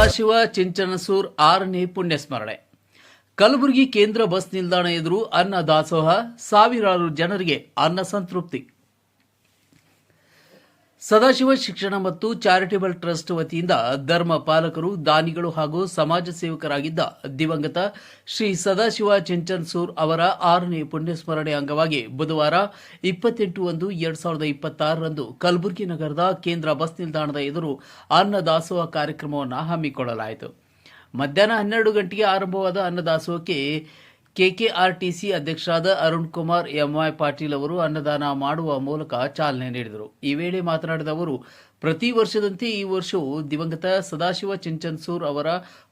ಸದಾಶಿವ ಚಿಂಚನಸೂರ್ 6ನೇ ಪುಣ್ಯಸ್ಮರಣೆ. ಕಲಬುರಗಿ ಕೇಂದ್ರ ಬಸ್ ನಿಲ್ದಾಣ ಎದುರು ಅನ್ನ ದಾಸೋಹ, ಸಾವಿರಾರು ಜನರಿಗೆ ಅನ್ನ ಸಂತೃಪ್ತಿ. ಸದಾಶಿವ ಶಿಕ್ಷಣ ಮತ್ತು ಚಾರಿಟೇಬಲ್ ಟ್ರಸ್ಟ್ ವತಿಯಿಂದ ಧರ್ಮ ಪಾಲಕರು, ದಾನಿಗಳು ಹಾಗೂ ಸಮಾಜ ಸೇವಕರಾಗಿದ್ದ ದಿವಂಗತ ಶ್ರೀ ಸದಾಶಿವ ಚಿಂಚನಸೂರ್ ಅವರ 6ನೇ ಪುಣ್ಯಸ್ಮರಣೆ ಅಂಗವಾಗಿ ಬುಧವಾರ 28/1/2026ರಂದು ಕಲಬುರಗಿ ನಗರದ ಕೇಂದ್ರ ಬಸ್ ನಿಲ್ದಾಣದ ಎದುರು ಅನ್ನ ದಾಸೋಹ ಕಾರ್ಯಕ್ರಮವನ್ನು ಹಮ್ಮಿಕೊಳ್ಳಲಾಯಿತು. ಮಧ್ಯಾಹ್ನ 12 ಗಂಟೆಗೆ ಆರಂಭವಾದ ಅನ್ನದಾಸೋಹಕ್ಕೆ ಕೆಕೆಆರ್ಟಿಸಿ ಅಧ್ಯಕ್ಷರಾದ ಅರುಣ್ ಕುಮಾರ್ ಎಂವೈ ಪಾಟೀಲ್ ಅವರು ಅನ್ನದಾನ ಮಾಡುವ ಮೂಲಕ ಚಾಲನೆ ನೀಡಿದರು. ಈ ವೇಳೆ ಮಾತನಾಡಿದ ಅವರು, ಪ್ರತಿ ವರ್ಷದಂತೆ ಈ ವರ್ಷವೂ ದಿವಂಗತ ಸದಾಶಿವ ಚಿಂಚನಸೂರ್ ಅವರ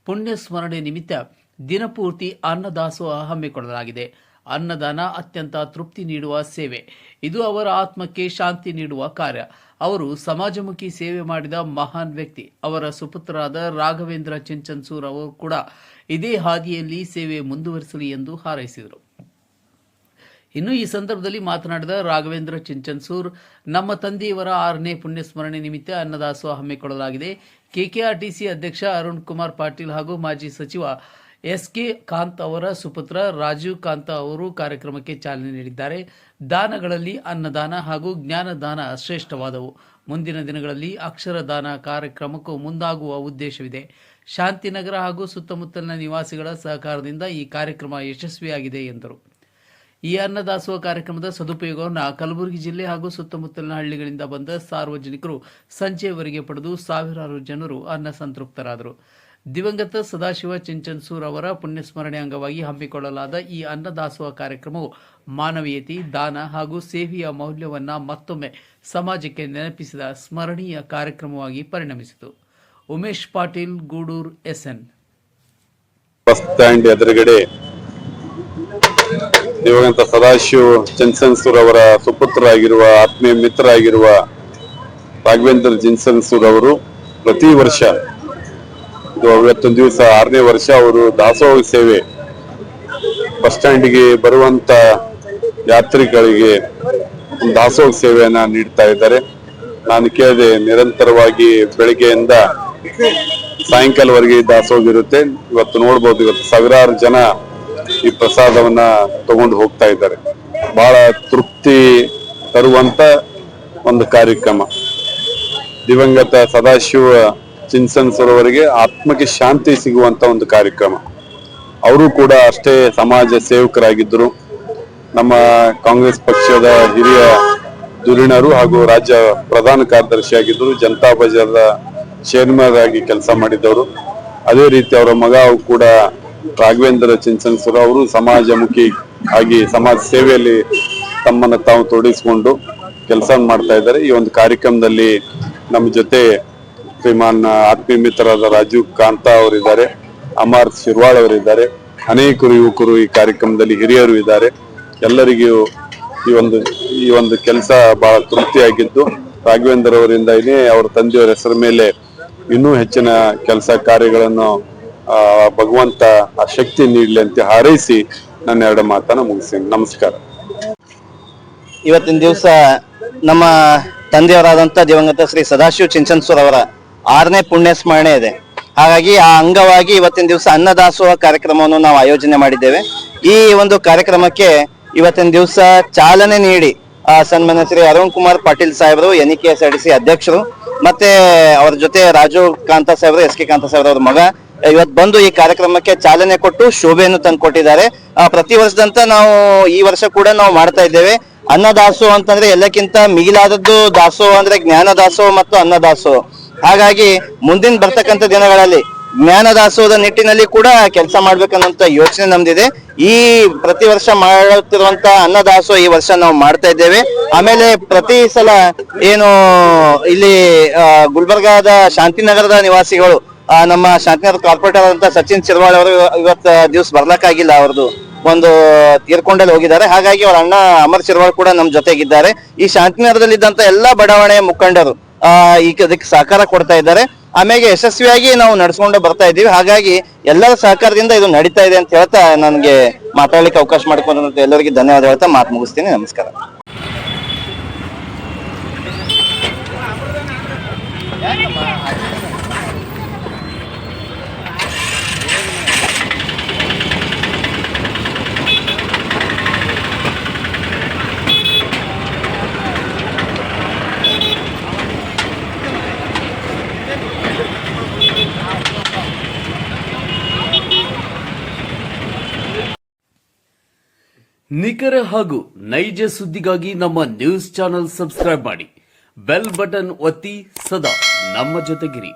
ಪುಣ್ಯ ಸ್ಮರಣೆ ನಿಮಿತ್ತ ದಿನಪೂರ್ತಿ ಅನ್ನದಾಸೋಹ ಹಮ್ಮಿಕೊಳ್ಳಲಾಗಿದೆ. ಅನ್ನದಾನ ಅತ್ಯಂತ ತೃಪ್ತಿ ನೀಡುವ ಸೇವೆ. ಇದು ಅವರ ಆತ್ಮಕ್ಕೆ ಶಾಂತಿ ನೀಡುವ ಕಾರ್ಯ. ಅವರು ಸಮಾಜಮುಖಿ ಸೇವೆ ಮಾಡಿದ ಮಹಾನ್ ವ್ಯಕ್ತಿ. ಅವರ ಸುಪುತ್ರರಾದ ರಾಘವೇಂದ್ರ ಚಿಂಚನಸೂರ್ ಅವರು ಕೂಡ ಇದೇ ಹಾದಿಯಲ್ಲಿ ಸೇವೆ ಮುಂದುವರಿಸಲಿ ಎಂದು ಹಾರೈಸಿದರು. ಇನ್ನು ಈ ಸಂದರ್ಭದಲ್ಲಿ ಮಾತನಾಡಿದ ರಾಘವೇಂದ್ರ ಚಿಂಚನಸೂರ್, ನಮ್ಮ ತಂದೆಯವರ 6ನೇ ಪುಣ್ಯಸ್ಮರಣೆ ನಿಮಿತ್ತ ಅನ್ನದಾಸೋಹ ಹಮ್ಮಿಕೊಳ್ಳಲಾಗಿದೆ. ಕೆಕೆಆರ್ಟಿಸಿ ಅಧ್ಯಕ್ಷ ಅರುಣ್ ಕುಮಾರ್ ಪಾಟೀಲ್ ಹಾಗೂ ಮಾಜಿ ಸಚಿವ ಎಸ್ಕೆ ಕಾಂತ್ ಅವರ ಸುಪುತ್ರ ರಾಜೀವ್ ಕಾಂತ್ ಅವರು ಕಾರ್ಯಕ್ರಮಕ್ಕೆ ಚಾಲನೆ ನೀಡಿದ್ದಾರೆ. ದಾನಗಳಲ್ಲಿ ಅನ್ನದಾನ ಹಾಗೂ ಜ್ಞಾನದಾನ ಶ್ರೇಷ್ಠವಾದವು. ಮುಂದಿನ ದಿನಗಳಲ್ಲಿ ಅಕ್ಷರದಾನ ಕಾರ್ಯಕ್ರಮಕ್ಕೂ ಮುಂದಾಗುವ ಉದ್ದೇಶವಿದೆ. ಶಾಂತಿನಗರ ಹಾಗೂ ಸುತ್ತಮುತ್ತಲಿನ ನಿವಾಸಿಗಳ ಸಹಕಾರದಿಂದ ಈ ಕಾರ್ಯಕ್ರಮ ಯಶಸ್ವಿಯಾಗಿದೆ ಎಂದರು. ಈ ಅನ್ನದಾಸೋಹ ಕಾರ್ಯಕ್ರಮದ ಸದುಪಯೋಗವನ್ನು ಕಲಬುರಗಿ ಜಿಲ್ಲೆ ಹಾಗೂ ಸುತ್ತಮುತ್ತಲಿನ ಹಳ್ಳಿಗಳಿಂದ ಬಂದ ಸಾರ್ವಜನಿಕರು ಸಂಜೆಯವರೆಗೆ ಪಡೆದು ಸಾವಿರಾರು ಜನರು ಅನ್ನ ಸಂತೃಪ್ತರಾದರು. ದಿವಂಗತ ಸದಾಶಿವ ಚಿಂಚನಸೂರ್ ಅವರ ಪುಣ್ಯಸ್ಮರಣೆ ಅಂಗವಾಗಿ ಹಮ್ಮಿಕೊಳ್ಳಲಾದ ಈ ಅನ್ನದಾಸೋಹ ಕಾರ್ಯಕ್ರಮವು ಮಾನವೀಯತೆ, ದಾನ ಹಾಗೂ ಸೇವೆಯ ಮೌಲ್ಯವನ್ನು ಮತ್ತೊಮ್ಮೆ ಸಮಾಜಕ್ಕೆ ನೆನಪಿಸಿದ ಸ್ಮರಣೀಯ ಕಾರ್ಯಕ್ರಮವಾಗಿ ಪರಿಣಮಿಸಿತು. Umesh Patil, Gudur, SN. Bus stand ಎದುರುಗಡೆ ದಿವಂಗತ ಸದಾಶಿವ ಚಿಂಚನಸೂರ್ ಅವರ ಸುಪುತ್ರರಾಗಿರುವ ಆತ್ಮೀಯ ಮಿತ್ರರಾಗಿರುವ ರಾಘವೇಂದ್ರ ಚಿಂಚನಸೂರ್ ಅವರು ಪ್ರತಿ ವರ್ಷ ಇವತ್ತೊಂದು ದಿವಸ 6ನೇ ವರ್ಷ ಅವರು ದಾಸೋಹ ಸೇವೆ ಬಸ್ ಸ್ಟ್ಯಾಂಡ್ಗೆ ಬರುವಂತ ಯಾತ್ರಿಗಳಿಗೆ ದಾಸೋಹ ಸೇವೆಯನ್ನ ನೀಡ್ತಾ ಇದ್ದಾರೆ. ನಾನು ಕೇಳಿದೆ, ನಿರಂತರವಾಗಿ ಬೆಳಿಗ್ಗೆಯಿಂದ ಸಾಯಂಕಾಲವರೆಗೆ ದಾಸೋಹ ಇರುತ್ತೆ. ಇವತ್ತು ನೋಡ್ಬೋದು, ಇವತ್ತು ಸಾವಿರಾರು ಜನ ಈ ಪ್ರಸಾದವನ್ನ ತಗೊಂಡು ಹೋಗ್ತಾ ಇದ್ದಾರೆ. ಬಹಳ ತೃಪ್ತಿ ತರುವಂತ ಒಂದು ಕಾರ್ಯಕ್ರಮ. ದಿವಂಗತ ಸದಾಶಿವ ಚಿಂಚನಸೂರ್ ಅವರಿಗೆ ಆತ್ಮಕ್ಕೆ ಶಾಂತಿ ಸಿಗುವಂತ ಒಂದು ಕಾರ್ಯಕ್ರಮ. ಅವರು ಕೂಡ ಅಷ್ಟೇ ಸಮಾಜ ಸೇವಕರಾಗಿದ್ದರು. ನಮ್ಮ ಕಾಂಗ್ರೆಸ್ ಪಕ್ಷದ ಹಿರಿಯ ಧುರೀಣರು ಹಾಗೂ ರಾಜ್ಯ ಪ್ರಧಾನ ಕಾರ್ಯದರ್ಶಿಯಾಗಿದ್ದರು. ಜನತಾ ಬಜಾರ್ದ ಚೇರ್ಮನ್ ಆಗಿ ಕೆಲಸ ಮಾಡಿದವರು. ಅದೇ ರೀತಿ ಅವರ ಮಗ ಕೂಡ ರಾಘವೇಂದ್ರ ಚಿಂಚನಸೂರ್ ಅವರು ಸಮಾಜಮುಖಿ ಆಗಿ ಸಮಾಜ ಸೇವೆಯಲ್ಲಿ ತಮ್ಮನ್ನು ತಾವು ತೊಡಗಿಸಿಕೊಂಡು ಕೆಲಸ ಮಾಡ್ತಾ ಇದ್ದಾರೆ. ಈ ಒಂದು ಕಾರ್ಯಕ್ರಮದಲ್ಲಿ ನಮ್ಮ ಜೊತೆ ಶ್ರೀಮಾನ್ ಆತ್ಮೀಯ ಮಿತ್ರರಾದ ರಾಜೀವ್ ಕಾಂತ ಅವರಿದ್ದಾರೆ, ಅಮರ್ ಶಿರ್ವಾಳ್ ಅವರಿದ್ದಾರೆ, ಅನೇಕರು ಯುವಕರು ಈ ಕಾರ್ಯಕ್ರಮದಲ್ಲಿ ಹಿರಿಯರು ಇದ್ದಾರೆ. ಎಲ್ಲರಿಗೂ ಈ ಒಂದು ಕೆಲಸ ಬಹಳ ತೃಪ್ತಿಯಾಗಿದ್ದು, ರಾಘವೇಂದ್ರ ಅವರಿಂದ ಅವರ ತಂದೆಯವರ ಹೆಸರ ಮೇಲೆ ಇನ್ನೂ ಹೆಚ್ಚಿನ ಕೆಲಸ ಕಾರ್ಯಗಳನ್ನು ಭಗವಂತ ಆ ಶಕ್ತಿ ನೀಡಲಿ ಅಂತ ಹಾರೈಸಿ ನನ್ನ 2 ಮಾತನ್ನ ಮುಗಿಸ್ತೀನಿ. ನಮಸ್ಕಾರ. ಇವತ್ತಿನ ದಿವಸ ನಮ್ಮ ತಂದೆಯವರಾದಂಥ ದಿವಂಗತ ಶ್ರೀ ಸದಾಶಿವ ಚಿಂಚನಸೂರ್ ಅವರ 6ನೇ ಪುಣ್ಯ ಸ್ಮರಣೆ ಇದೆ. ಹಾಗಾಗಿ ಆ ಅಂಗವಾಗಿ ಇವತ್ತಿನ ದಿವಸ ಅನ್ನದಾಸೋಹ ಕಾರ್ಯಕ್ರಮವನ್ನು ನಾವು ಆಯೋಜನೆ ಮಾಡಿದ್ದೇವೆ. ಈ ಒಂದು ಕಾರ್ಯಕ್ರಮಕ್ಕೆ ಇವತ್ತಿನ ದಿವಸ ಚಾಲನೆ ನೀಡಿ ಸನ್ಮಾನ್ಯ ಶ್ರೀ ಅರುಣ್ ಕುಮಾರ್ ಪಾಟೀಲ್ ಸಾಹೇಬರು, NEKSRTC ಅಧ್ಯಕ್ಷರು, ಮತ್ತೆ ಅವರ ಜೊತೆ ರಾಜೀವ್ ಕಾಂತ ಸಾಹೇಬರು, SK ಕಾಂತ ಸಾಹೇಬರು ಅವ್ರ ಮಗ ಇವತ್ತು ಬಂದು ಈ ಕಾರ್ಯಕ್ರಮಕ್ಕೆ ಚಾಲನೆ ಕೊಟ್ಟು ಶೋಭೆಯನ್ನು ತಂದು ಕೊಟ್ಟಿದ್ದಾರೆ. ಪ್ರತಿ ವರ್ಷದಂತ ನಾವು ಈ ವರ್ಷ ಕೂಡ ನಾವು ಮಾಡ್ತಾ ಇದ್ದೇವೆ. ಅನ್ನದಾಸೋಹ ಅಂತಂದ್ರೆ ಎಲ್ಲಕ್ಕಿಂತ ಮಿಗಿಲಾದದ್ದು ದಾಸೋಹ ಅಂದ್ರೆ ಜ್ಞಾನ ದಾಸೋಹ ಮತ್ತು ಅನ್ನದಾಸೋಹ. ಹಾಗಾಗಿ ಮುಂದಿನ ಬರ್ತಕ್ಕಂಥ ದಿನಗಳಲ್ಲಿ ಜ್ಞಾನ ದಾಸೋಹದ ನಿಟ್ಟಿನಲ್ಲಿ ಕೂಡ ಕೆಲಸ ಮಾಡ್ಬೇಕನ್ನೋಂತ ಯೋಚನೆ ನಮ್ದಿದೆ. ಈ ಪ್ರತಿ ವರ್ಷ ಮಾಡುತ್ತಿರುವಂತ ಅನ್ನದಾಸೋಹ ಈ ವರ್ಷ ನಾವು ಮಾಡ್ತಾ ಇದ್ದೇವೆ. ಆಮೇಲೆ ಪ್ರತಿ ಸಲ ಏನು ಇಲ್ಲಿ ಗುಲ್ಬರ್ಗಾದ ಶಾಂತಿನಗರದ ನಿವಾಸಿಗಳು, ನಮ್ಮ ಶಾಂತಿನಗರ ಕಾರ್ಪೊರೇಟರ್ ಅಂತ ಸಚಿನ್ ಶಿರ್ವಾಳ್ ಅವರು ಇವತ್ತು ದಿವಸ ಬರ್ಲಕ್ಕಾಗಿಲ್ಲ, ಅವ್ರದ್ದು ಒಂದು ತೀರ್ಕೊಂಡಲ್ಲಿ ಹೋಗಿದ್ದಾರೆ. ಹಾಗಾಗಿ ಅವ್ರ ಅಣ್ಣ ಅಮರ್ ಶಿರ್ವಾಳ್ ಕೂಡ ನಮ್ ಜೊತೆಗಿದ್ದಾರೆ. ಈ ಶಾಂತಿನಗರದಲ್ಲಿ ಇದ್ದಂತ ಎಲ್ಲಾ ಬಡಾವಣೆಯ ಮುಖಂಡರು ಅದಕ್ಕೆ ಸಹಕಾರ ಕೊಡ್ತಾ ಇದ್ದಾರೆ. ಆಮೇಲೆ ಯಶಸ್ವಿಯಾಗಿ ನಾವು ನಡೆಸ್ಕೊಂಡು ಬರ್ತಾ ಇದ್ದೀವಿ. ಹಾಗಾಗಿ ಎಲ್ಲರ ಸಹಕಾರದಿಂದ ಇದು ನಡೀತಾ ಇದೆ ಅಂತ ಹೇಳ್ತಾ ನನಗೆ ಮಾತಾಡ್ಲಿಕ್ಕೆ ಅವಕಾಶ ಮಾಡಿಕೊಂಡಂತ ಎಲ್ಲರಿಗೆ ಧನ್ಯವಾದ ಹೇಳ್ತಾ ಮಾತು ಮುಗಿಸ್ತೀನಿ. ನಮಸ್ಕಾರ. ನಿಖರ ಹಾಗೂ ನೈಜ ಸುದ್ದಿಗಾಗಿ ನಮ್ಮ ನ್ಯೂಸ್ ಚಾನೆಲ್ ಸಬ್ಸ್ಕ್ರೈಬ್ ಮಾಡಿ, ಬೆಲ್ ಬಟನ್ ಒತ್ತಿ ಸದಾ ನಮ್ಮ ಜೊತೆಗಿರಿ.